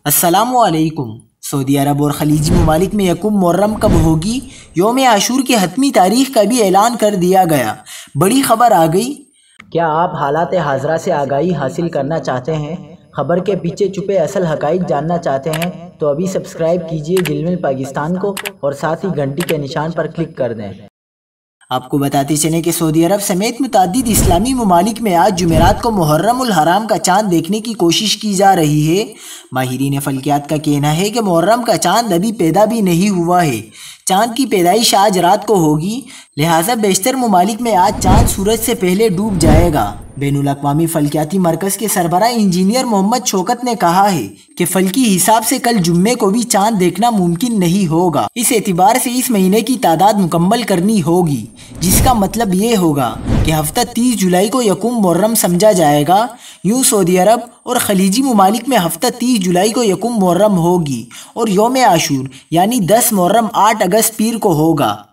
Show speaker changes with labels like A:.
A: अस्सलामुअलैकुम। सऊदी अरब और खलीजी ममालिक में यकुम मुहर्रम कब होगी? योम आशूर की हतमी तारीख का भी ऐलान कर दिया गया। बड़ी खबर आ गई।
B: क्या आप हालात हाजरा से आगाही हासिल करना चाहते हैं? खबर के पीछे छुपे असल हकाइक जानना चाहते हैं? तो अभी सब्सक्राइब कीजिए दिलमिल पाकिस्तान को और साथ ही घंटी के निशान पर क्लिक कर दें।
A: आपको बताते चलें कि सऊदी अरब समेत मुतादिद इस्लामी ममालिक में आज जुमेरात को मुहर्रम उल हराम का चांद देखने की कोशिश की जा रही है। माहिरीन फल्कियात का कहना है कि मुहर्रम का चांद अभी पैदा भी नहीं हुआ है। चांद की पैदाइश आज रात को होगी, लिहाजा बेशतर ममालिक में आज चांद सूरज से पहले डूब जाएगा। बैनुल अक़वामी फल्कियाती मरकज़ के सरबराह इंजीनियर मोहम्मद शौकत ने कहा है कि फल्की हिसाब से कल जुम्मे को भी चांद देखना मुमकिन नहीं होगा। इस एतबार से इस महीने की तादाद मुकम्मल करनी होगी, जिसका मतलब ये होगा कि हफ्ता 30 जुलाई को यकुम मुहर्रम समझा जाएगा। यूँ सऊदी अरब और खलीजी ममालिक में हफ्ता 30 जुलाई को यकुम मुहर्रम होगी और योम आशूर यानी 10 मुहर्रम 8 अगस्त पीर को होगा।